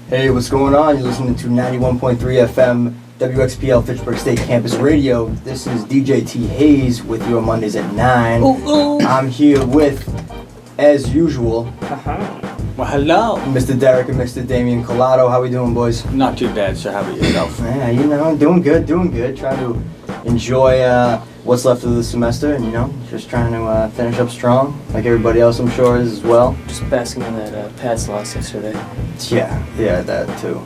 Hey, what's going on? You're listening to 91.3 FM WXPL Fitchburg State Campus Radio. This is DJ T. Hayes with you on Mondays at 9. I'm here with, as usual, Well, hello. Mr. Derek and Mr. Damian Collado. How we doing, boys? Not too bad, sir. How about yourself? Yeah, doing good. Trying to enjoy what's left of the semester and, just trying to finish up strong, like everybody else I'm sure is as well. Just basking in that Pats loss yesterday. Yeah, that too.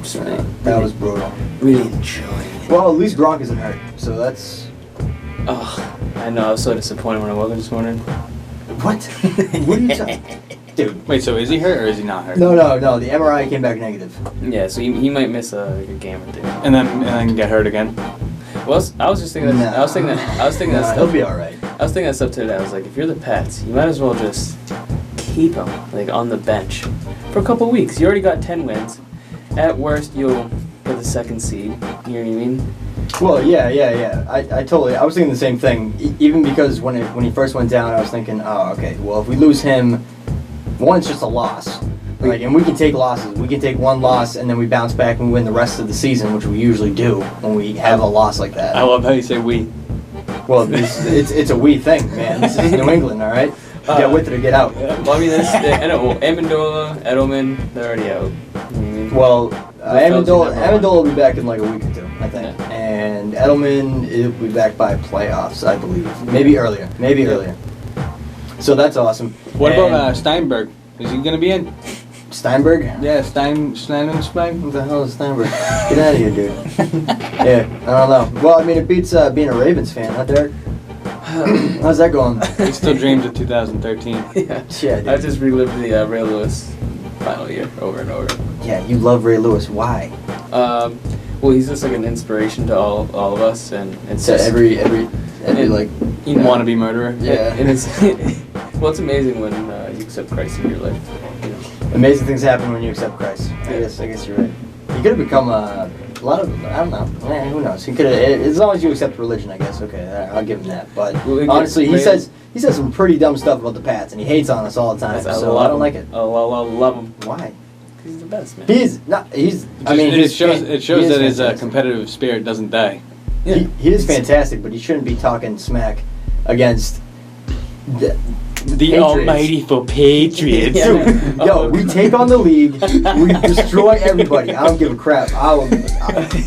That was brutal. Really enjoying it. Well, at least Gronk isn't hurt, so that's... Oh, I know. I was so disappointed when I woke up this morning. What? What are you talking? Dude. Wait, so is he hurt or is he not hurt? No. The MRI came back negative. Yeah, so he might miss a game or two. And then get hurt again? Well, I was just thinking that. I was thinking that stuff. He'll be all right. I was thinking that stuff today. I was like, if you're the Pats, you might as well just keep him on the bench for a couple weeks. You already got 10 wins. At worst, you'll get the second seed. You know what I mean? Well, yeah. I was thinking the same thing. Even because when he first went down, I was thinking, oh, okay. Well, if we lose him, one, it's just a loss. And we can take losses. We can take one loss and then we bounce back and win the rest of the season, which we usually do when we have a loss like that. I love how you say we. Well, it's a we thing, man. This is New England, all right? Get with it or get out. Well, I mean, Amendola, Edelman, they're already out. Well, Amendola will be back in like a week or two, I think. Yeah. And Edelman will be back by playoffs, I believe. Maybe earlier. So that's awesome. What about Steinberg? Is he going to be in? Steinberg? Yeah, Steinberg. What the hell is Steinberg? Get out of here, dude. Yeah, I don't know. Well, I mean, it beats being a Ravens fan, huh, Derek? How's that going? He still dreams of 2013. Yeah, dude. I just relived the Ray Lewis final year over and over. Yeah, you love Ray Lewis. Why? Well, he's just like an inspiration to all of us, and it's to just every like wannabe murderer. Yeah. And it's well, it's amazing when you accept Christ in your life. Amazing things happen when you accept Christ. I guess you're right. You could have become a lot of, I don't know. Who knows? He could have, as long as you accept religion, I guess. Okay, I'll give him that. But honestly, he says some pretty dumb stuff about the Pats, and he hates on us all the time. So I don't like it. Oh, I love him. Why? He's the best, man. It shows that his competitive spirit doesn't die. Yeah. He is fantastic, but he shouldn't be talking smack against the almighty Patriots. Yo, we take on the league. We destroy everybody. I don't give a crap. I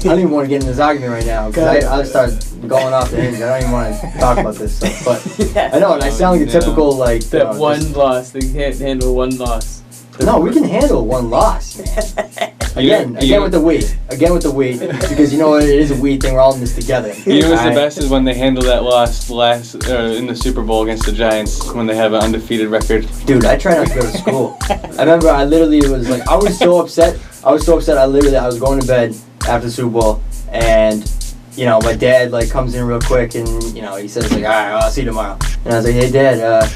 don't even want to get in this argument right now because I start going off the hinge. I don't even want to talk about this stuff. But I know, and I sound like a typical loss. They can't handle one loss. No, we can handle one loss, man. Again with the we, because you know what, it is a we thing. We're all in this together. You know what's the best is when they handle that loss in the Super Bowl against the Giants when they have an undefeated record. Dude, I try not to go to school. I remember I was so upset. I was was going to bed after the Super Bowl, and my dad comes in real quick and he says all right, I'll see you tomorrow. And I was like, hey Dad,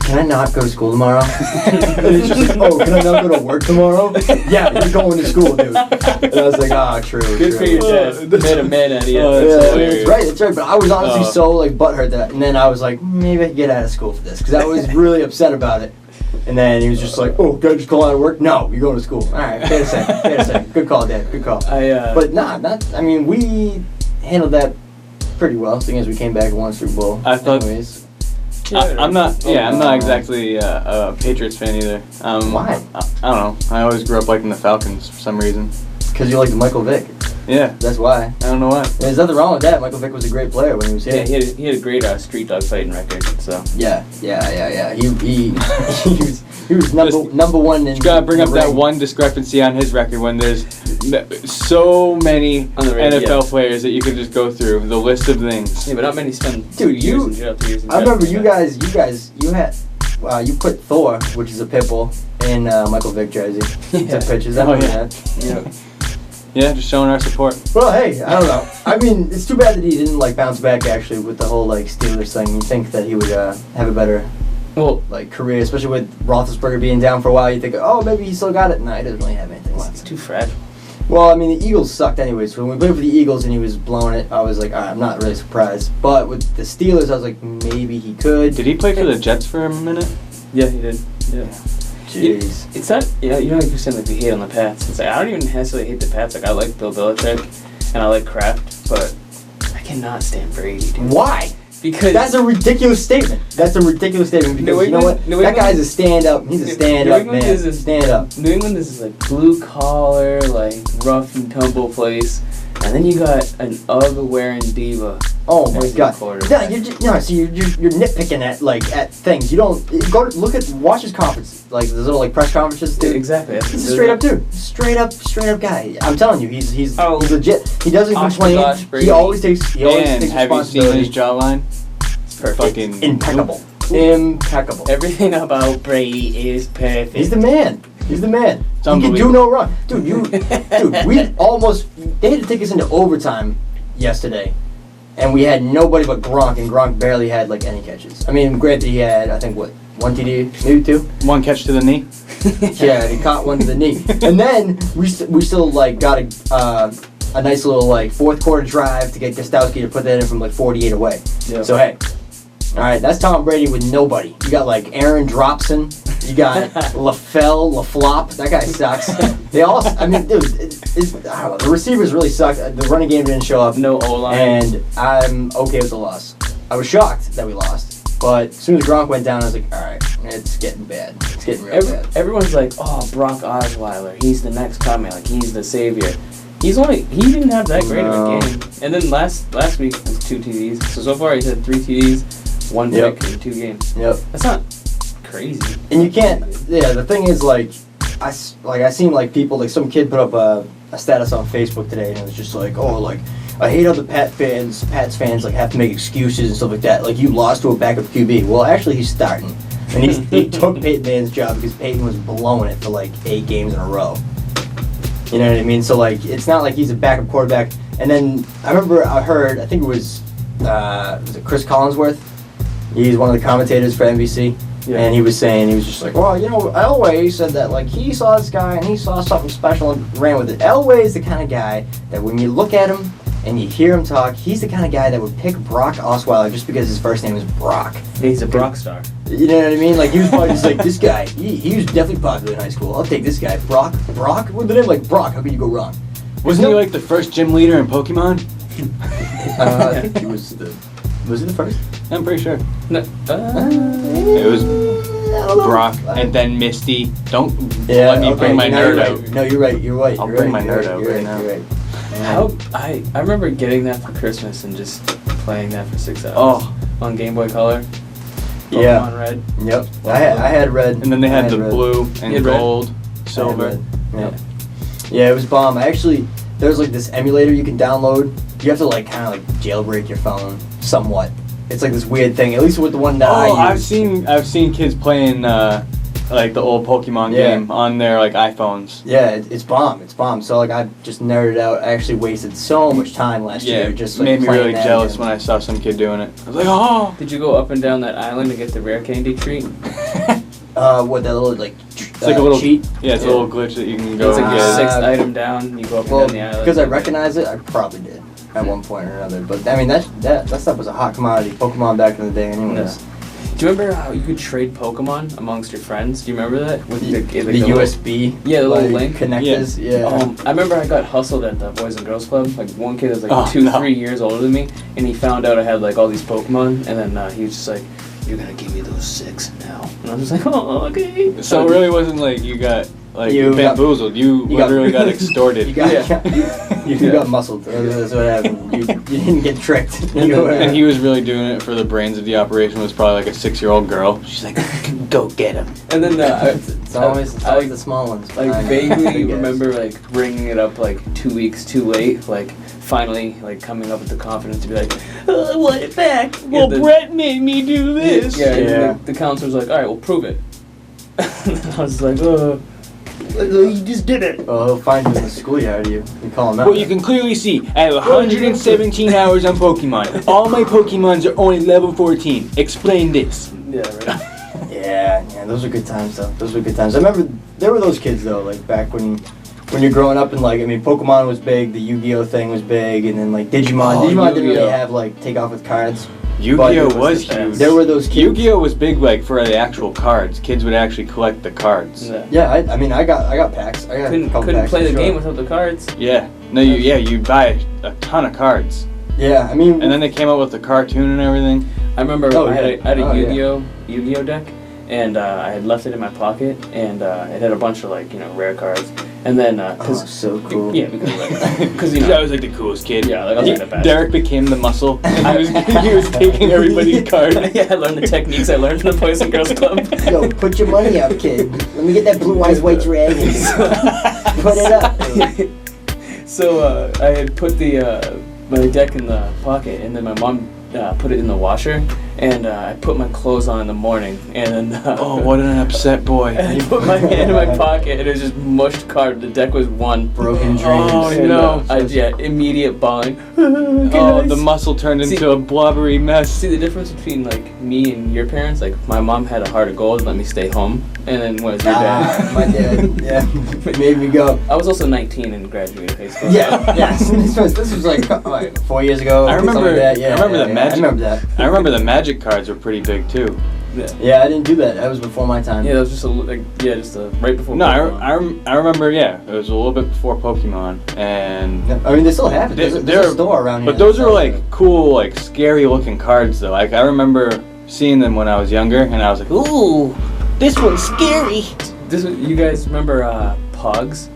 can I not go to school tomorrow? And he's just like, oh, can I not go to work tomorrow? Yeah, you're going to school, dude. And I was like, true. Good for your dad. Made a man out of you. That's right. But I was honestly so butthurt that, and then I was like, maybe I can get out of school for this, because I was really upset about it. And then he was just like, oh, can I just call out of work? No, you're going to school. All right, wait a second. Good call, Dad. Good call. We handled that pretty well, seeing as we came back and won Super Bowl. Anyways. I'm not exactly a Patriots fan either. Why? I don't know. I always grew up liking the Falcons for some reason. Because you like Michael Vick. Yeah. That's why. I don't know why. There's nothing wrong with that. Michael Vick was a great player when he was here. Yeah, he had a great street dog fighting record. So. Yeah. He was number one in. You gotta bring up that one discrepancy on his record when there's so many NFL players that you could just go through the list of things. Yeah, but not many spend. Dude, I remember you guys had you put Thor, which is a pit bull, in Michael Vick jersey. Yeah. Took pictures. I remember that. Yeah. Yeah, just showing our support. Well, hey, I don't know. I mean, it's too bad that he didn't like bounce back actually with the whole like Steelers thing. You think that he would have a better like career, especially with Roethlisberger being down for a while. You think, oh, maybe he still got it. No, he doesn't really have anything left. It's too fragile. Well, I mean, the Eagles sucked anyway. So when we played for the Eagles and he was blowing it, I was like, all right, I'm not really surprised. But with the Steelers, I was like, maybe he could. Did he play for the Jets for a minute? Yeah, he did. Yeah. Jeez. It's not, you know, like you're saying, like, we hate on the Pats. It's like, I don't even necessarily hate the Pats. Like, I like Bill Belichick, and I like Kraft, but I cannot stand Brady, dude. Why? Because that's a ridiculous statement. That's a ridiculous statement because you know what? That guy's a stand-up. He's a stand-up man. Stand-up. New England is like blue-collar, like rough and tumble place, and then you got an UGG-wearing diva. Oh my God! No, so you're nitpicking at things. You don't watch his conference, like the little like press conferences. Dude. Exactly. He's a straight up dude. Straight up guy. I'm telling you, he's legit. He doesn't complain. He always takes responsibility. Have you seen his jawline? It's perfect. Fucking impeccable. Impeccable. Everything about Brady is perfect. He's the man. He can do no wrong, dude. They had to take us into overtime yesterday. And we had nobody but Gronk, and Gronk barely had like any catches. I mean, granted, he had I think one TD, maybe two. One catch to the knee. Yeah, he caught one to the knee, and then we still like got a nice little like fourth quarter drive to get Gostowski to put that in from like 48 away. Yeah. So hey, all right, that's Tom Brady with nobody. You got like Aaron Dropson. You got LaFlop. That guy sucks. They all. I mean, dude, I don't know. The receivers really sucked. The running game didn't show up. No O-line. And I'm okay with the loss. I was shocked that we lost, but as soon as Gronk went down, I was like, all right, it's getting bad. It's getting real bad. Everyone's like, oh, Brock Osweiler. He's the next coming. Like he's the savior. He didn't have that great of a game. And then last week was 2 TDs. So far he's had 3 TDs, 1 pick in 2 games. Yep. That's not crazy. And you can't. Yeah, the thing is, like, I seen like people, like some kid put up a status on Facebook today, and it was just like, oh, like I hate how the Pats fans like have to make excuses and stuff like that. Like you lost to a backup QB. Well, actually, he's starting, and he took Peyton Manning's job because Peyton was blowing it for like 8 games in a row. You know what I mean? So like, it's not like he's a backup quarterback. And then I remember I think it was Chris Collinsworth? He's one of the commentators for NBC. Yeah. And he was just like, well, you know, Elway said that, like, he saw this guy and he saw something special and ran with it. Elway is the kind of guy that when you look at him and you hear him talk, he's the kind of guy that would pick Brock Osweiler just because his first name is Brock. He's a Brock star. You know what I mean? Like, he was probably just like, this guy, he was definitely popular in high school. I'll take this guy. Brock? With the name like Brock, how could you go wrong? Wasn't he like the first gym leader in Pokemon? I think he was Was he the first? I'm pretty sure. No. It was Brock and then Misty. Don't let me bring my nerd out. No, you're right. I'll bring my nerd out right now. I remember getting that for Christmas and just playing that for 6 hours. Oh. On Game Boy Color. Pokemon Red. Yep. I had red. And then they had the blue and gold, silver. Yeah, it was bomb. There's like this emulator you can download. You have to like kind of like jailbreak your phone somewhat. It's like this weird thing. At least with the one that I use. I've seen kids playing like the old Pokemon game on their like iPhones. Yeah, it's bomb. It's bomb. So like I just nerded out. I actually wasted so much time last year just like made me really jealous again. when I saw some kid doing it. I was like, oh. Did you go up and down that island to get the rare candy treat? What, that little like it's like a little cheat? Yeah, it's a little glitch that you can go it's and like get. The 6th item down, you go up and down the island. Because I recognize it, I probably did at one point or another. But I mean that stuff was a hot commodity. Pokemon back in the day, anyways. Yeah. Do you remember how you could trade Pokemon amongst your friends? Do you remember that? With the USB? Yeah, the little link. Connectors, yeah. I remember I got hustled at the Boys and Girls Club. Like, one kid was like 3 years older than me, and he found out I had like all these Pokemon, and then he was just like, you're gonna give me those 6 now. And I was just like, oh, okay. So it really wasn't like you got like bamboozled. You literally got extorted. You got muscled. That's what happened. You didn't get tricked. And he was really doing it for the brains of the operation. Was probably like a 6-year-old girl. She's like, go get him. And then always the small ones. Like I know. vaguely Big guys. remember like bringing it up like 2 weeks too late, like finally like coming up with the confidence to be like, oh, I want it back. Well, Brett made me do this. Yeah. Yeah. And the counselor's like, all right, well, prove it. I was like, You just did it. Oh, he'll find you in the schoolyard. You call him out. Well, you can clearly see, I have 117 hours on Pokemon. All my Pokemons are only level 14. Explain this. yeah, right. Yeah, those were good times though. Those were good times. I remember there were those kids though, like back when you're growing up and like, I mean, Pokemon was big, the Yu-Gi-Oh thing was big, and then like Digimon. Digimon didn't really have like take off with cards. Yu-Gi-Oh was huge. There were those kids. Yu-Gi-Oh was big, like for the actual cards. Kids would actually collect the cards. Yeah, I mean, I got packs. I got a couple couldn't packs play for the sure. game without the cards. Yeah. No, you buy a ton of cards. Yeah, I mean. And then they came out with the cartoon and everything. I remember I had a yeah. Yu-Gi-Oh deck, and I had left it in my pocket, and it had a bunch of like rare cards, and then so cool. Yeah, because I was like the coolest kid. Yeah, like I was like the best. Derek became the muscle. He was taking everybody's card. Yeah, I learned the techniques I learned in the Boys and Girls Club. Yo, put your money up, kid. Let me get that blue eyes white dragon. Put it up. So I had put my deck in the pocket, and then my mom put it in the washer, and I put my clothes on in the morning, and then Oh, what an upset boy. and I put my hand in my pocket, and it was just mushed card. The deck was one. Broken dreams. Oh, And, no. Immediate bawling. Oh, the muscle turned into a blubbery mess. See the difference between like me and your parents? Like my mom had a heart of gold and let me stay home, and then was your dad? My dad, yeah, made me go. I was also 19 and graduated high school. Yeah. This was like 4 years ago. I remember. something like that. Yeah, I remember the yeah, magic. I remember that. I remember the magic cards were pretty big too. Yeah, I didn't do that. That was before my time. Yeah, that was just right before. No, Pokemon. I remember. Yeah, it was a little bit before Pokemon, and I mean, they still have it. There's a store around here. but those are like cool, like scary looking cards though. Like I remember seeing them when I was younger, and I was like, ooh, this one's scary. You guys remember Pogs?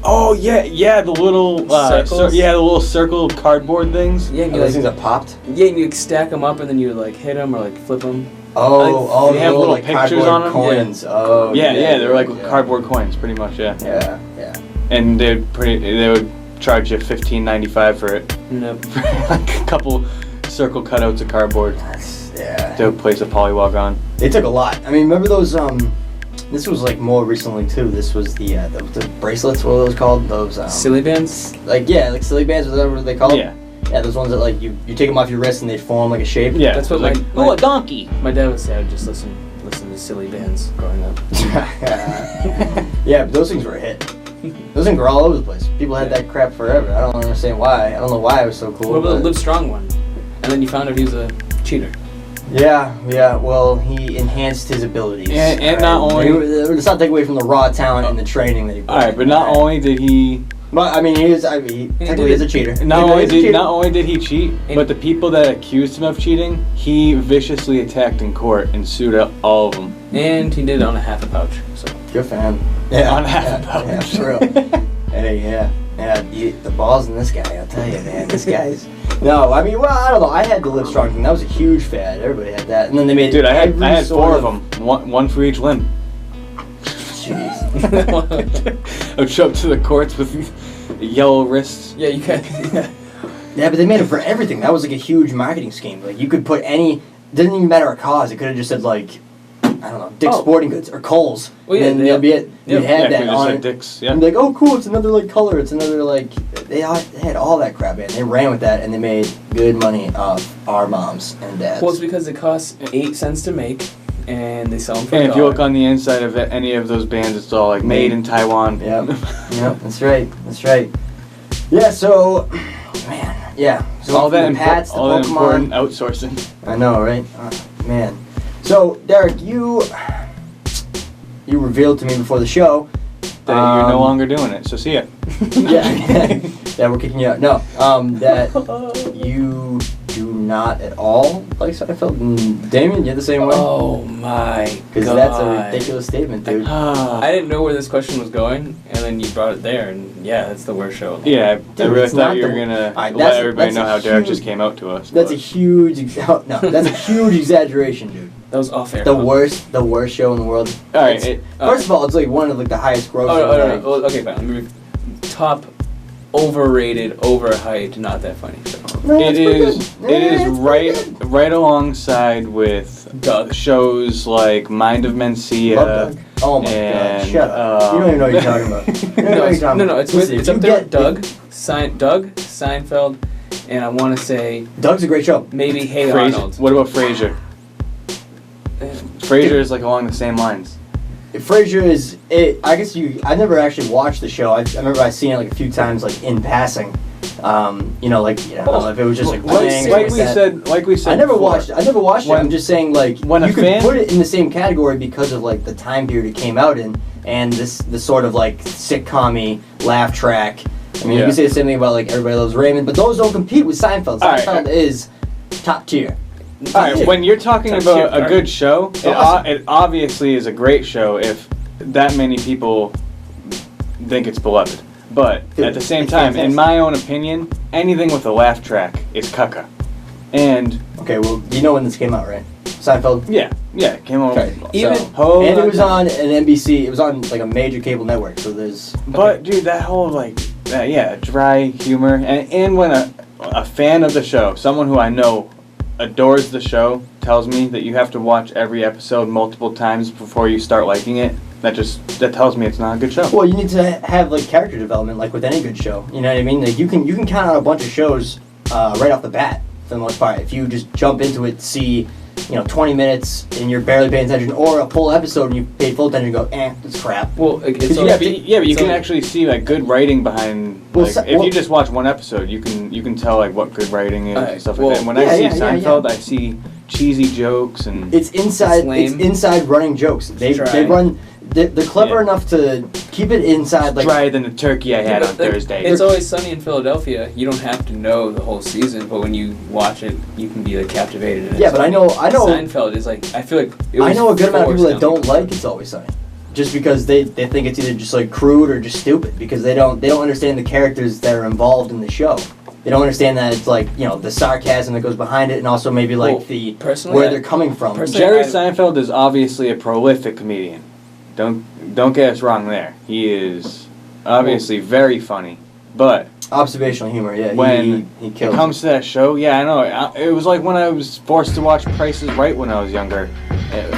Oh yeah, the little Circles? the little circle cardboard things. Yeah, and Oh, you those like things that popped. yeah, and you stack them up, and then you like hit them or like flip them. Oh, they have little pictures cardboard on 'em? coins. Oh, Yeah, they're like cardboard coins, pretty much. Yeah. Yeah. And they would charge you $15.95 for it. Nope. Like a couple circle cutouts of cardboard Yeah. to place a polywog on. They took a lot. I mean, remember those? This was like more recently too. This was the bracelets. What were those called? Those Silly bands. like silly bands. Whatever they called. Yeah. Yeah, those ones that like you take them off your wrist and they form like a shape. Yeah. That's what like, my a donkey. my dad would say. I would just listen to silly bands growing up. Yeah, but those things were a hit. Those things were all over the place. People had that crap forever. I don't understand why. I don't know why it was so cool. What about the but- Live Strong one? And then you found out he was a cheater. Yeah. Well, he enhanced his abilities. And not only- let's not take away from the raw talent and the training that he. All right, but not only did he, But I mean, he technically is a cheater. not only did he cheat, but the people that accused him of cheating, he viciously attacked in court and sued up all of them. And he did it on a half a pouch. So Good for him. Yeah, On half a pouch. Yeah, for real. Hey, yeah. The balls in this guy, I'll tell you, man. This guy's. No, I mean, well, I don't know. I had the Live Strong thing. That was a huge fad. Everybody had that, and then they made. Dude, I had every four sort of them, one for each limb. Jeez. I would show up to the courts with yellow wrists. yeah, you can. Yeah. Yeah, but they made it for everything. That was like a huge marketing scheme. Like you could put any. Didn't even matter a cause. It could have just said like, I don't know, Dick's Sporting Goods or Kohl's. Well, yeah, and then that'd be it. You had that on it. Dick's, And be like, oh, cool! It's another like color. It's another like. They had all that crap in. They ran with that, and they made good money off our moms and dads. Well, it's because it costs 8 cents to make, and they sell them for And $1. if you look on the inside of any of those bands, it's all like made in Taiwan. Yep. Yep. That's right. Yeah. So, man. Yeah. So all that the Pats, the all that Pokemon. important outsourcing. I know, right? Man. So, Derek, you revealed to me before the show That you're no longer doing it. So see ya. yeah, that we're kicking you out. No, that you do not at all like Seinfeld. And Damien, you're the same way. Oh my god. Because that's a ridiculous statement, dude. I didn't know where this question was going, and then you brought it there, and yeah, that's the worst show. Yeah, I really it's thought not you were the- gonna Alright, let everybody that's know a how Derek huge- just came out to us. That's a but- huge, that's a huge exaggeration, dude. That was off air. The worst show in the world. All right. First of all, it's like one of like the highest grossing. Oh, no. Well, okay, fine. Top overrated, overhyped, not that funny show. No, it is right alongside with Doug. shows like Mind of Mencia. Love Doug. Oh my god, shut up. You don't even know what you're talking about. No, it's up there with Doug, Seinfeld, and I want to say... Doug's a great show. Maybe Hey Arnold. What about Frasier? Frasier is like along the same lines. Frasier is... I guess I never actually watched the show. I remember I seen it like a few times like in passing. I don't know if it was just like playing. Like we said. I never watched it. I'm just saying like you could put it in the same category because of like the time period it came out in and this sort of like sitcom-y laugh track. I mean, you can say the same thing about like Everybody Loves Raymond, but those don't compete with Seinfeld. Seinfeld is top tier. All right, when you're talking about a good show, it obviously is a great show if that many people think it's beloved. But at the same time, in my own opinion, anything with a laugh track is caca. And okay, well, you know when this came out, right? Seinfeld. Yeah, it came out. Okay. And it was on an NBC. It was on like a major cable network. So there's. But dude, that whole dry humor, and when a fan of the show, someone who I know adores the show, tells me that you have to watch every episode multiple times before you start liking it. That tells me it's not a good show. Well, you need to have like character development, like with any good show. You know what I mean? Like you can count out a bunch of shows right off the bat for the most part. If you just jump into it, see 20 minutes and you're barely paying attention, or a full episode and you pay full attention and go, it's crap. Well, but you can actually see like good writing behind. If you just watch one episode, you can tell like what good writing is and stuff like that. And when I see Seinfeld, I see cheesy jokes and it's inside running jokes. They run. They're clever enough to keep it inside. Like drier than the turkey I had on Thursday. It's Always Sunny in Philadelphia. You don't have to know the whole season, but when you watch it, you can be like captivated in it. Yeah, but I know. Seinfeld is like, I feel like I know a good amount of people that don't like It's Always Sunny, just because they think it's either just like crude or just stupid because they don't understand the characters that are involved in the show. They don't understand that it's like the sarcasm that goes behind it, and also maybe like where they're coming from. Jerry Seinfeld is obviously a prolific comedian. Don't get us wrong there. He is obviously very funny, but observational humor. Yeah, when he kills it comes to that show, I know it was like when I was forced to watch Price is Right when I was younger. You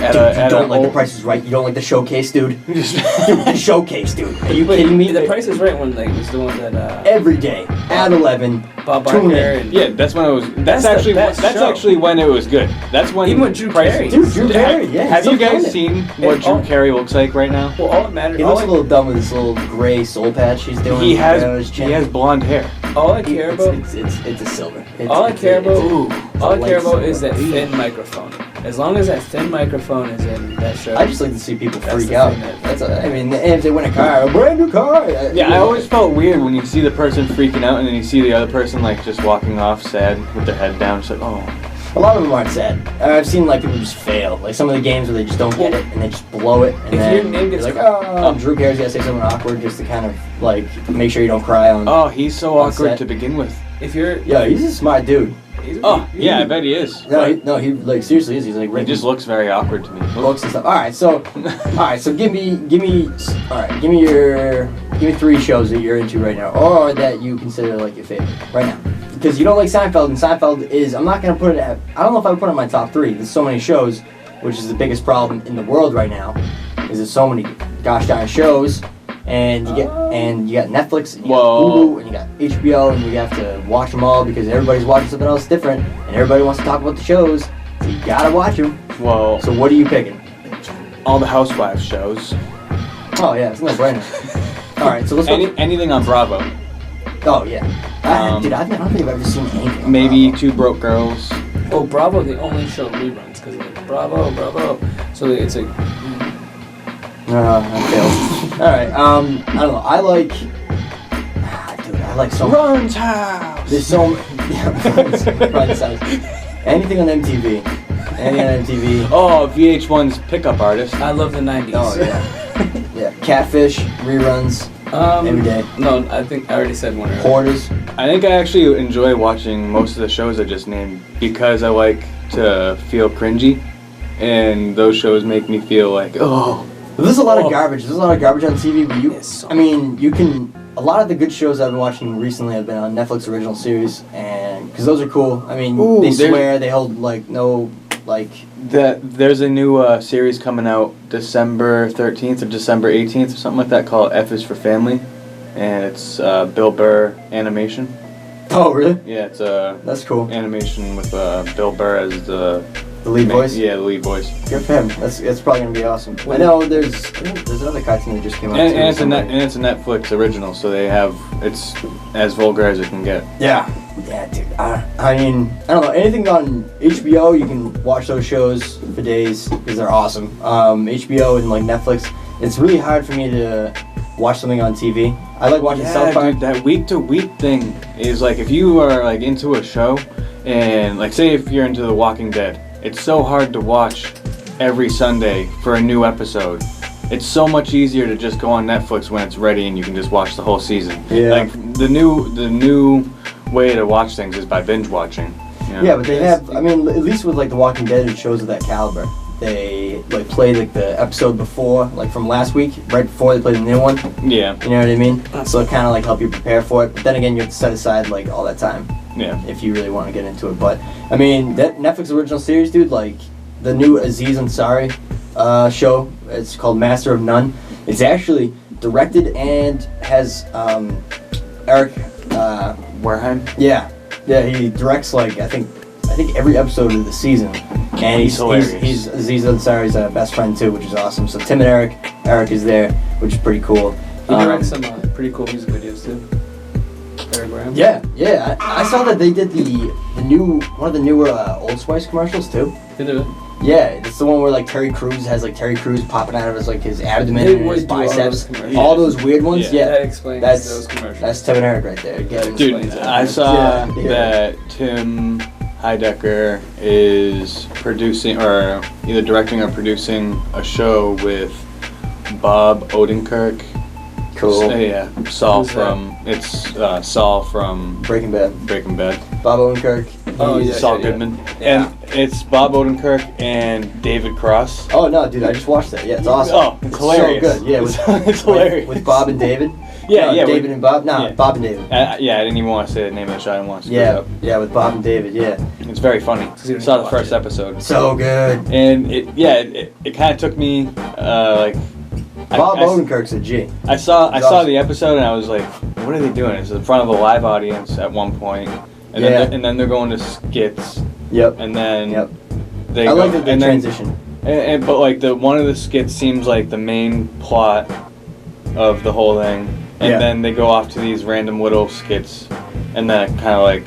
don't like The Price is Right. You don't like The Showcase, dude. The Showcase, dude. Are you kidding me? The Price is Right one was the one that every day at 11. Bob Barker. Yeah, that's when it was. That's actually when it was good. That's when even with Drew Carey. Dude, Drew Carey. Yeah. Have you guys seen what Drew Carey looks like right now? Well, all that matters. He looks a little dumb with this little gray soul patch he's doing. He has blonde hair. All I care about it's a silver. All I care about is that thin microphone. As long as that thin microphone is in that show. I just like to see people freak out. And if they win a brand new car. I always felt weird when you see the person freaking out and then you see the other person like just walking off sad with their head down. It's like, a lot of them aren't sad. I've seen like people just fail. Like some of the games where they just don't get it and they just blow it. And if your name gets Drew Carey's gotta say something awkward just to kind of like make sure you don't cry on. Oh, he's so awkward to begin with. He's a smart dude. I bet he is. He like seriously is. He's like he just looks very awkward to me. Looks and stuff. All right, so give me 3 shows that you're into right now, or that you consider like your favorite right now. Because you don't like Seinfeld, and Seinfeld is I don't know if I would put it in my top 3. There's so many shows, which is the biggest problem in the world right now. Is there's so many gosh darn shows. And you got Netflix, and you got Hulu, and you got HBO, and you have to watch them all because everybody's watching something else different, and everybody wants to talk about the shows, so you gotta watch them. Well, so what are you picking? All the Housewives shows. Oh yeah, it's no brainer. All right, so let's anything on Bravo. Oh yeah, I don't think I've ever seen anything. Maybe Two Broke Girls. Oh, Bravo, they only show reruns because like Bravo. So it's like. I failed. Alright, I don't know. I like so much. Ron's House! There's so Ron's House. Anything on MTV. Oh, VH1's Pickup Artist. I love the 90s. Oh, yeah. Yeah, Catfish, reruns, every day. No, I think I already said one earlier. Hoarders. I think I actually enjoy watching most of the shows I just named because I like to feel cringy. and those shows make me feel like, oh. There's a lot of garbage. There's a lot of garbage on TV, but So you can. A lot of the good shows I've been watching recently have been on Netflix original series, and because those are cool. I mean, they swear, they hold There's a new series coming out December 13th or December 18th or something like that called F is for Family, and it's Bill Burr animation. Oh, really? Yeah, it's that's cool. Animation with Bill Burr as the lead voice. Yeah, the lead voice. Good for him. That's probably gonna be awesome. I know there's another cartoon that just came out. And it's a Netflix original, so it's as vulgar as it can get. Yeah, dude. I mean, I don't know, anything on HBO, you can watch those shows for days because they're awesome. HBO and like Netflix, it's really hard for me to watch something on TV. I like watching South Park. Dude, that week to week thing is like if you are like into a show, and like say if you're into The Walking Dead, it's so hard to watch every Sunday for a new episode. It's so much easier to just go on Netflix when it's ready and you can just watch the whole season. Yeah. Like the new way to watch things is by binge watching. You know? Yeah, but they have. I mean, at least with like The Walking Dead and shows of that caliber, they like play like the episode before, like from last week, right before they play the new one. Yeah. You know what I mean? So it kind of like help you prepare for it. But then again, you have to set aside like all that time. Yeah. If you really want to get into it, but I mean that Netflix original series, dude, like the new Aziz Ansari show. It's called Master of None. It's actually directed and has Eric Wareheim. Yeah, he directs like I think every episode of the season, and he's hilarious. He's Aziz Ansari's best friend too, which is awesome. So Tim and Eric is there, which is pretty cool. He directs some pretty cool music videos too. Yeah. I saw that they did one of the newer Old Spice commercials too. Did it? Yeah, it's the one where like Terry Crews has like Terry Crews popping out of his abdomen and his biceps. All those weird ones. Yeah. That explains those commercials. That's Tim and Eric right there. Dude, I saw that Tim Heidecker is producing or either directing or producing a show with Bob Odenkirk. Cool. Yeah, Saul from Breaking Bad. Bob Odenkirk. Oh yeah, Saul Goodman. Yeah. And it's Bob Odenkirk and David Cross. Oh no, dude, I just watched that. Yeah, it's awesome. Oh, it's hilarious. So good. Yeah, it's hilarious. With Bob and David. Yeah, David and Bob. No, Bob and David. I didn't even want to say the name of the show. I didn't want to screw it up. Yeah, with Bob and David. Yeah. It's very funny. I saw the first episode. So good. And it kind of took me like. Bob Odenkirk's a G. I saw the episode and I was like, what are they doing? It's in front of a live audience at one point, and then they're going to skits. Yep. And then I like the transition. But like one of the skits seems like the main plot of the whole thing, and then they go off to these random little skits, and then it kind of like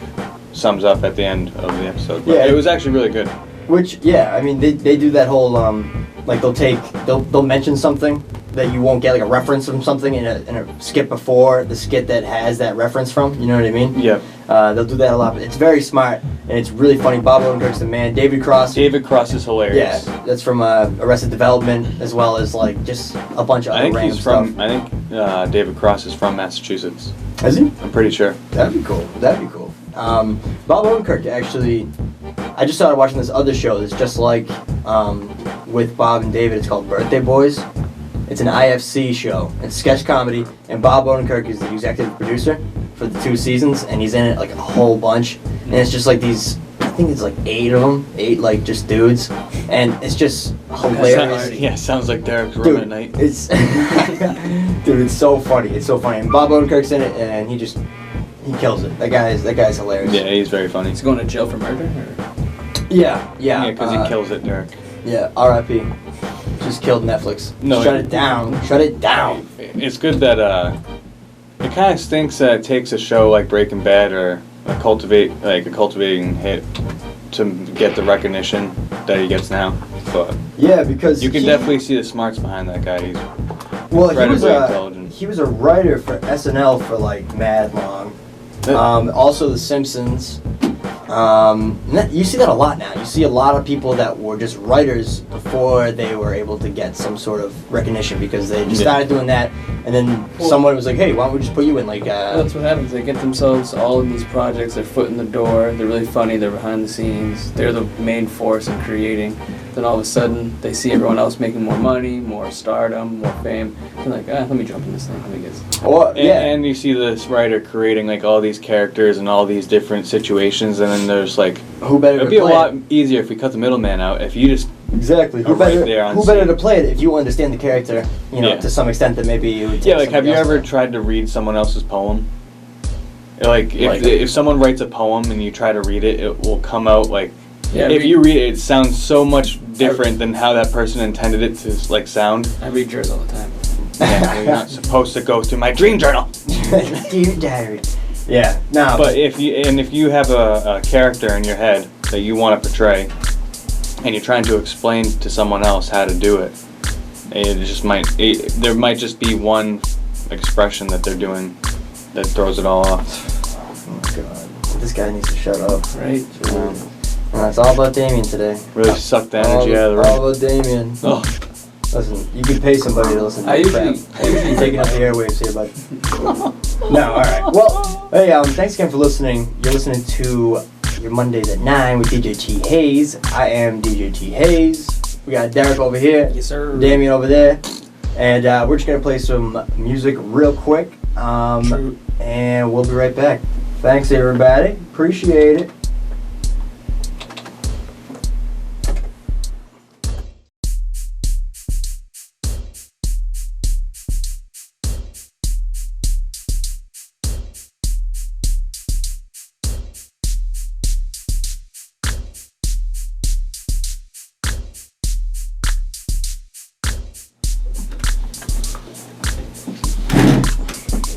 sums up at the end of the episode. But it was actually really good. Which I mean they do that whole like they'll mention something that you won't get like a reference from something in a skit before the skit that has that reference from. You know what I mean? Yeah. They'll do that a lot, but it's very smart and it's really funny. Bob Odenkirk's the man. David Cross is hilarious. Yeah, that's from Arrested Development as well as like just a bunch of other random stuff. I think David Cross is from Massachusetts. Is he? I'm pretty sure. That'd be cool. Bob Odenkirk actually. I just started watching this other show that's just like with Bob and David. It's called Birthday Boys. It's an IFC show. It's sketch comedy, and Bob Odenkirk is the executive producer for the 2 seasons, and he's in it like a whole bunch. And it's just like these, I think it's like 8 of them, 8 like just dudes, and it's just hilarious. Sounds like Derek's room at night. It's dude, it's so funny. And Bob Odenkirk's in it, and he kills it. That guy's hilarious. Yeah, he's very funny. He's going to jail for murder? Yeah. Yeah, because he kills it, Derek. Yeah, R.I.P. Just killed Netflix. No, Shut it down. It's good that it kind of stinks that it takes a show like Breaking Bad or a cultivating hit to get the recognition that he gets now. But yeah, because you can definitely see the smarts behind that guy. He's incredibly intelligent. He was a writer for SNL for like mad long. Also The Simpsons. You see that a lot now. You see a lot of people that were just writers before they were able to get some sort of recognition because they just started doing that, and then someone was like, "Hey, why don't we just put you in like?" That's what happens. They get themselves all in these projects. Their foot in the door. They're really funny. They're behind the scenes. They're the main force in creating. Then all of a sudden, they see everyone else making more money, more stardom, more fame. They're like, let me jump in this thing. Let me get this. And you see this writer creating like all these characters and all these different situations, and then there's like, who better? It'd be a lot easier if we cut the middleman out. If you just exactly who better to play it if you understand the character, to some extent that maybe you would. Like have you ever tried to read someone else's poem? Like if someone writes a poem and you try to read it, it will come out like. Yeah, if you read it, it sounds so much different than how that person intended it to like sound. I read journals all the time. Yeah, you're not supposed to go through my dream journal. Dear diary. Yeah, no. But if you have a character in your head that you want to portray, and you're trying to explain to someone else how to do it, there might just be one expression that they're doing that throws it all off. Oh my god, this guy needs to shut up. Right. It's all about Damien today. Really sucked the energy out of the room. All about Damien. Oh. Listen, you could pay somebody to listen to I usually taking up the airwaves here, bud. No, alright. Well, hey, thanks again for listening. You're listening to your Mondays at 9 with DJ T. Hayes. I am DJ T. Hayes. We got Derek over here. Yes, sir. Damien over there. And we're just going to play some music real quick. And we'll be right back. Thanks, everybody. Appreciate it.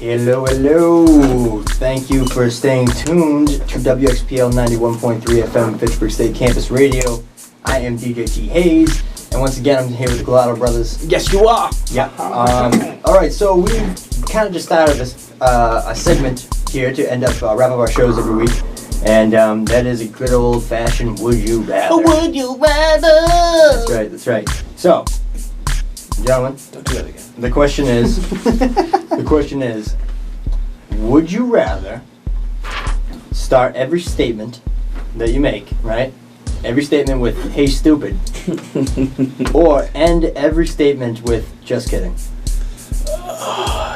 Hello. Thank you for staying tuned to WXPL 91.3 FM Fitchburg State Campus Radio. I am DJ T. Hayes, and once again, I'm here with the Galato Brothers. Yes, you are. Yeah. All right. So we kind of just started this a segment here to end up wrap up our shows every week, and that is a good old-fashioned "Would You Rather." Would you rather? That's right. So, gentlemen, don't do that again. The question is, would you rather start every statement that you make, right? Every statement with "Hey, stupid," or end every statement with "Just kidding"?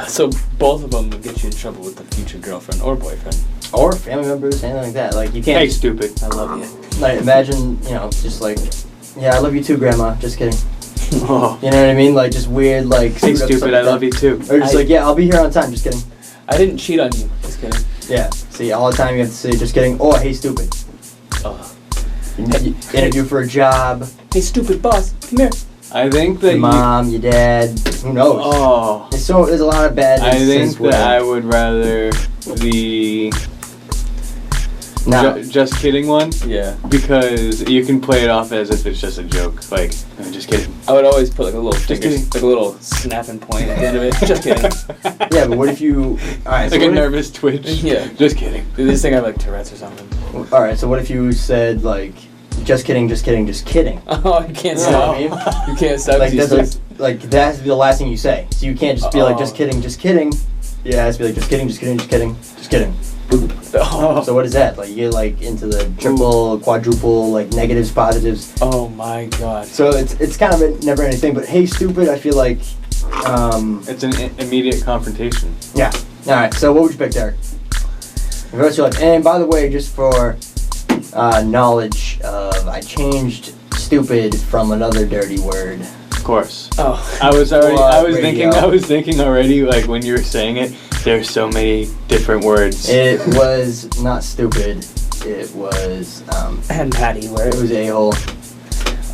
So both of them would get you in trouble with the future girlfriend or boyfriend. Or family members, anything like that. Like, you can't... Hey, stupid. I love you. Like, imagine, just like, yeah, I love you too, Grandma. Just kidding. Oh. You know what I mean? Like, just weird, like... Hey, stupid, I love you too. Or just like, yeah, I'll be here on time. Just kidding. I didn't cheat on you. Just kidding. Yeah. See, all the time you have to say, just kidding, or hey, stupid. Oh. You interview for a job. Hey, stupid boss, come here. I think that your mom, your dad, who knows? Oh. There's a lot of bad instances. I think that I would rather the just kidding one. Yeah. Because you can play it off as if it's just a joke. Like, I'm just kidding. I would always put like a little just kidding. Like a little snapping point at the end of it. Just kidding. Yeah, but what if you... Alright, like a nervous twitch. Yeah. Just kidding. Dude, this thing I have like Tourette's or something. Alright, so what if you said like... Just kidding, just kidding, just kidding. Oh, you can't stop. You know what I mean? You can't stop. Like, that has to be the last thing you say. So you can't just be like, just kidding, just kidding. Yeah, it has to be like, just kidding, just kidding, just kidding, just kidding. Oh. So what is that? Like, you're like into the triple, quadruple, like negatives, positives. Oh my god. So it's kind of a never ending thing. But hey, stupid, I feel like... it's an immediate confrontation. Yeah. Alright, so what would you pick, Derek? The rest of your life. And by the way, just for... knowledge of I changed stupid from another dirty word. Of course. Oh. I was thinking already, like when you were saying it, there's so many different words. It was not stupid. It was and patty word. It was a-hole.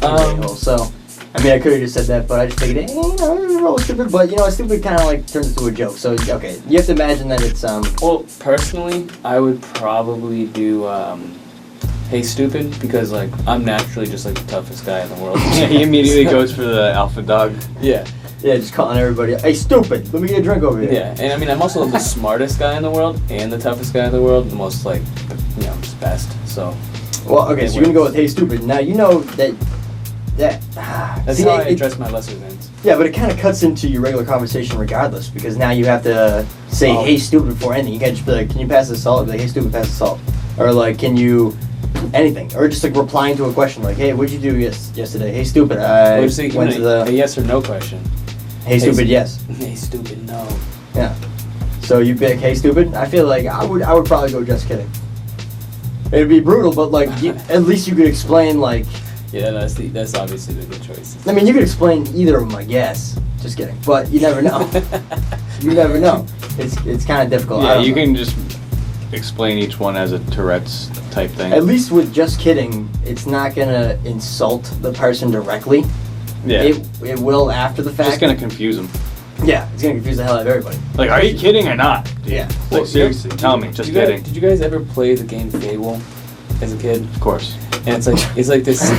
A-hole. So I mean I could have just said that, but I just figured roll stupid, but stupid kinda like turns into a joke. So okay. You have to imagine that it's Well, personally I would probably do hey, stupid, because like I'm naturally just like the toughest guy in the world. Yeah, he immediately goes for the alpha dog. Yeah. Yeah, just calling everybody, hey, stupid, let me get a drink over here. Yeah, and I mean, I'm also the smartest guy in the world and the toughest guy in the world, the most like, just best. So. Well, okay, so you're gonna go with hey, stupid. Now you know that. That's how I address my lesser thans. Yeah, but it kind of cuts into your regular conversation regardless, because now you have to say hey, stupid before anything. You can't just be like, can you pass the salt? Be like, hey, stupid, pass the salt. Or like, can you anything, or just like replying to a question like, "Hey, what'd you do yesterday? Hey, stupid, Or just like, went to the a yes or no question. Hey, stupid, yes. Hey, stupid, no. Yeah. So you pick Hey, stupid. I feel like I would probably go just kidding. It'd be brutal, but like at least you could explain like. Yeah, that's obviously the good choice. I mean, you could explain either of them, I guess. Just kidding, but you never know. You never know. It's kind of difficult. Yeah, you can just explain each one as a Tourette's type thing. At least with just kidding, it's not gonna insult the person directly. Yeah. It will after the fact. It's just gonna confuse them. Yeah, it's gonna confuse the hell out of everybody. Like, are you kidding or not? Yeah. Like, seriously, tell me. Just kidding. Did you guys ever play the game Fable as a kid? Of course. And it's like this it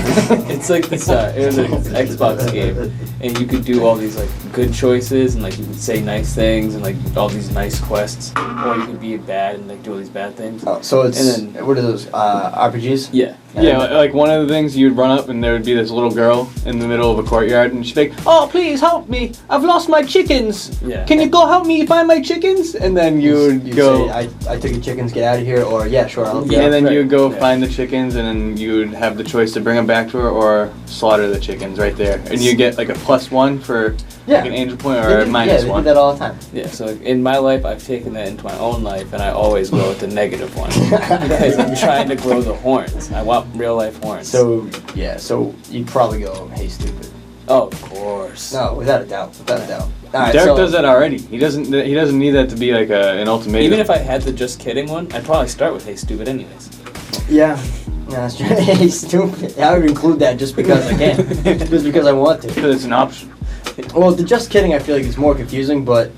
was an Xbox game, and you could do all these like good choices, and like you could say nice things, and like all these nice quests, or you could be bad and like do all these bad things. Oh, so it's and then, what are those RPGs? Yeah. Yeah, like one of the things, you'd run up and there would be this little girl in the middle of a courtyard, and she'd be like, "Oh, please help me! I've lost my chickens. Yeah. Can you go help me find my chickens?" And then you'd go. Say, I took your chickens. Get out of here. Or yeah, sure. I'll help you Yeah, out. and then right. you'd go Yeah. find the chickens, and then you'd have the choice to bring them back to her or slaughter the chickens right there. And you get like a +1 for like an angel point, or a -1. Yeah, they do that all the time. Yeah, so in my life, I've taken that into my own life, and I always go with the negative one because I'm trying to grow the horns. I want real life horns. So yeah, so you'd probably go, "Hey, stupid." Oh, of course. No, without a doubt. Without a doubt. All right, Derek so, does that already. He doesn't need that to be like an ultimatum. Even if I had the just kidding one, I'd probably start with "Hey, stupid," anyways. Yeah. No, that's true. Hey, stupid. I would include that just because I can. Just because I want to. Because it's an option. Well, the just kidding, I feel like it's more confusing, but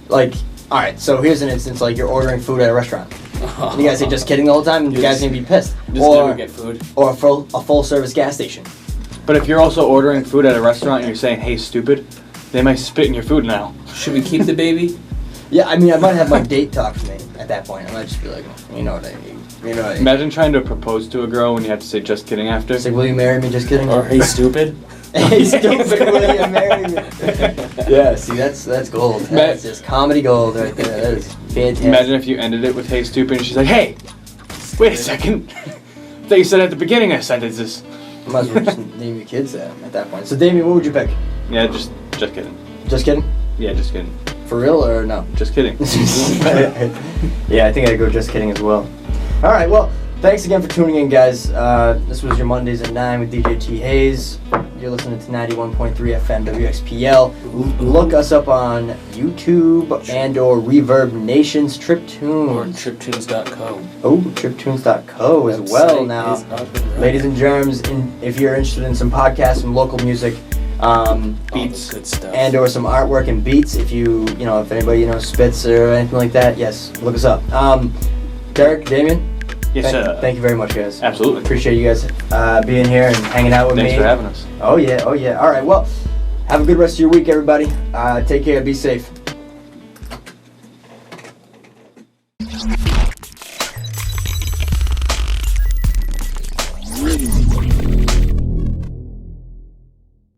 like, all right. So here's an instance: like you're ordering food at a restaurant. And you guys say just kidding the whole time, and you guys gonna be pissed. Just Or never get food. or a full service gas station. But if you're also ordering food at a restaurant and you're saying, "Hey, stupid," they might spit in your food now. Should we keep the baby? Yeah, I mean, I might have my date talk to me at that point. I might just be like, you know what I mean. You know what I mean. Imagine trying to propose to a girl when you have to say "just kidding" after. It's like, will you marry me? Just kidding. Or "Hey, stupid"? Hey, stupid, will you marry me? Yeah, see, that's gold. That's just comedy gold right there. That is fantastic. Imagine if you ended it with "Hey, stupid," and she's like, "Hey, wait a second. I thought you said at the beginning of sentences." You might as well just name your kids that at that point. So, Damien, what would you pick? Yeah, just kidding. Just kidding? Yeah, just kidding. For real or no? Just kidding. Yeah, I think I'd go just kidding as well. All right, well, thanks again for tuning in, guys. This was your Mondays at 9 with DJ T. Hayes. You're listening to 91.3 FM WXPL. Look us up on YouTube and or Reverb Nation's Triptoons. Or Triptoons.co. Oh, Triptoons.co as well now. Is up and running. Ladies and germs, if you're interested in some podcasts, some local music, All beats, the good stuff. and or some artwork and beats, if if anybody spits or anything like that, yes, look us up. Derek, Damien, Yes, sir. thank you very much, guys. Absolutely. Appreciate you guys being here and hanging out with me. Thanks for having us. Oh yeah. All right, well, have a good rest of your week, everybody. Take care, be safe.